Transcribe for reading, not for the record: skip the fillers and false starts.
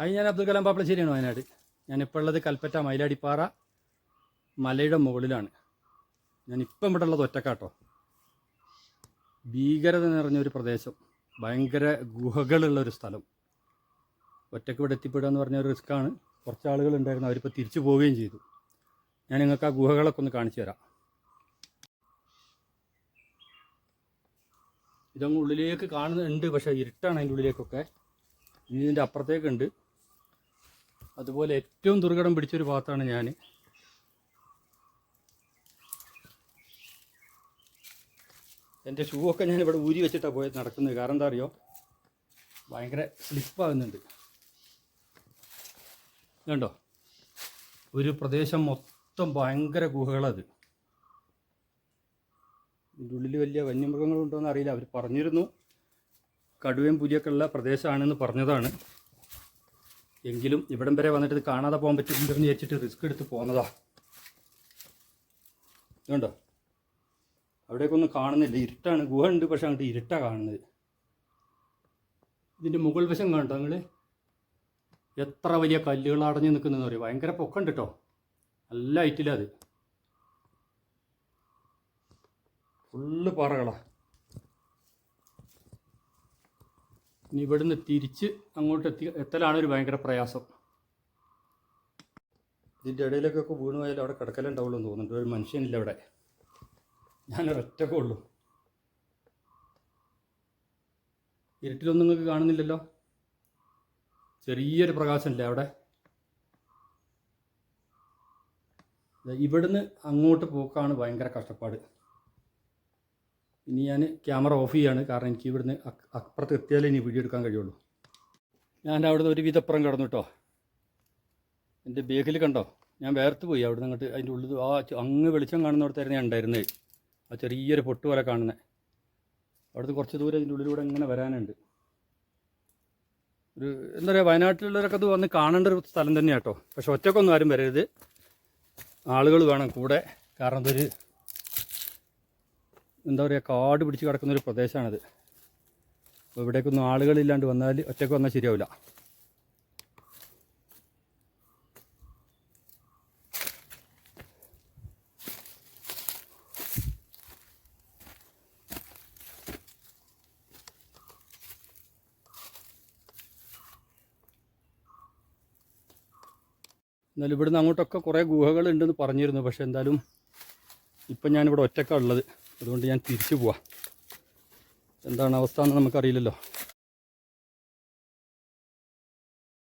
അത് ഞാൻ അബ്ദുൽ കലാം പാപ്പളശ്ശേരിയാണ് വയനാട്. ഞാനിപ്പോൾ ഉള്ളത് കൽപ്പറ്റ മയിലാടിപ്പാറ മലയുടെ മുകളിലാണ്. ഞാനിപ്പം ഇവിടെ ഉള്ളത് ഒറ്റക്കാട്ടോ. ഭീകരത നിറഞ്ഞൊരു പ്രദേശം, ഭയങ്കര ഗുഹകളുള്ളൊരു സ്ഥലം. ഒറ്റയ്ക്ക് ഇവിടെ എത്തിപ്പെടുക എന്ന് പറഞ്ഞ ഒരു റിസ്ക്കാണ്. കുറച്ച് ആളുകളുണ്ടായിരുന്നു, അവരിപ്പോൾ തിരിച്ചു പോവുകയും ചെയ്തു. ഞാൻ നിങ്ങൾക്ക് ആ ഗുഹകളൊക്കെ ഒന്ന് കാണിച്ചു തരാം. ഇതങ്ങ് ഉള്ളിലേക്ക് കാണുന്നുണ്ട്, പക്ഷേ ഇരുട്ടാണ് അതിൻ്റെ ഉള്ളിലേക്കൊക്കെ. ഇതിൻ്റെ അപ്പുറത്തേക്കുണ്ട്. അതുപോലെ ഏറ്റവും ദുർഘടം പിടിച്ചൊരു ഭാഗത്താണ് ഞാൻ. എൻ്റെ ഷൂ ഒക്കെ ഞാൻ ഇവിടെ ഊരി വെച്ചിട്ടാണ് പോയത് നടക്കുന്നത്. കാരണം എന്താ അറിയോ, ഭയങ്കര സ്ലിപ്പാകുന്നുണ്ട്. കണ്ടോ, ഒരു പ്രദേശം മൊത്തം ഭയങ്കര ഗുഹകളത്. ഇതിൻ്റെ ഉള്ളിൽ വലിയ വന്യമൃഗങ്ങളുണ്ടോ എന്ന് അറിയില്ല. അവർ പറഞ്ഞിരുന്നു കടുവയും പുലിയൊക്കെ ഉള്ള പ്രദേശമാണെന്ന് പറഞ്ഞതാണ്. എങ്കിലും ഇവിടം വരെ വന്നിട്ട് ഇത് കാണാതെ പോകാൻ പറ്റുന്നുണ്ടെന്ന് വിചാരിച്ചിട്ട് റിസ്ക് എടുത്ത് പോകുന്നതാ. കണ്ടോ, അവിടേക്കൊന്നും കാണുന്നില്ല, ഇരുട്ടാണ്. ഗുഹ ഉണ്ട്, പക്ഷെ അങ്ങോട്ട് ഇരുട്ടാണ് കാണുന്നത്. ഇതിൻ്റെ മുകൾ വശം കണ്ടോ നിങ്ങൾ, എത്ര വലിയ കല്ലുകൾ അടഞ്ഞു നിൽക്കുന്നതെന്ന് പറയും. ഭയങ്കര പൊക്കമുണ്ട് കേട്ടോ, നല്ല ഹൈറ്റിലാണ് അത്. ഫുള്ള് പാറകളാണ്. ഇനി ഇവിടുന്ന് തിരിച്ച് അങ്ങോട്ട് എത്തലാണ് ഒരു ഭയങ്കര പ്രയാസം. ഇതിൻ്റെ ഇടയിലേക്കൊക്കെ വീണ് പോയാൽ അവിടെ കിടക്കലുണ്ടാവുള്ളൂ എന്ന് തോന്നുന്നുണ്ട്. ഒരു മനുഷ്യനില്ല അവിടെ, ഞാനൊരൊറ്റക്കേ ഉള്ളൂ. ഇരുട്ടിലൊന്നും നിങ്ങൾക്ക് കാണുന്നില്ലല്ലോ, ചെറിയൊരു പ്രകാശമില്ലേ അവിടെ. ഇവിടുന്ന് അങ്ങോട്ട് പോക്കാണ് ഭയങ്കര കഷ്ടപ്പാട്. ഇനി ഞാൻ ക്യാമറ ഓഫ് ചെയ്യാണ്, കാരണം എനിക്ക് ഇവിടുന്ന് അപ്പുറത്ത് എത്തിയാലേ ഇനി വീഡിയോ എടുക്കാൻ കഴിയുള്ളൂ. ഞാൻ അവിടുന്ന് ഒരു വിധപ്പുറം കടന്നു കേട്ടോ. എൻ്റെ ബേഗിൽ കണ്ടോ, ഞാൻ വേർത്ത് പോയി. അവിടുന്ന് അങ്ങോട്ട് അതിൻ്റെ ഉള്ളിൽ അങ്ങ് വെളിച്ചം കാണുന്നിടത്തായിരുന്നു ഞാൻ ഉണ്ടായിരുന്നത്. ആ ചെറിയൊരു പൊട്ട് പോലെ കാണുന്നത്. അവിടുന്ന് കുറച്ച് ദൂരം ഇതിൻ്റെ ഉള്ളിലൂടെ ഇങ്ങനെ വരാനുണ്ട്. ഒരു എന്താ പറയുക, വയനാട്ടിലുള്ളവരൊക്കെ അത് വന്ന് കാണേണ്ട ഒരു സ്ഥലം തന്നെയാണ് കേട്ടോ. പക്ഷെ ഒറ്റക്കൊന്നും ആരും വരരുത്, ആളുകൾ വേണം കൂടെ. കാരണം ഇതൊരു എന്താ പറയുക, കാട് പിടിച്ച് കിടക്കുന്നൊരു പ്രദേശമാണിത്. അപ്പോൾ ഇവിടേക്കൊന്നും ആളുകളില്ലാണ്ട് വന്നാൽ, ഒറ്റയ്ക്ക് വന്നാൽ ശരിയാവില്ല. എന്നാലും ഇവിടുന്ന് അങ്ങോട്ടൊക്കെ കുറേ ഗുഹകളുണ്ടെന്ന് പറഞ്ഞിരുന്നു. പക്ഷേ എന്തായാലും ഇപ്പം ഞാനിവിടെ ഒറ്റയ്ക്കാണ് ഉള്ളത്. അതുകൊണ്ട് ഞാൻ തിരിച്ചു പോവാം. എന്താണ് അവസ്ഥ എന്ന് നമുക്കറിയില്ലല്ലോ.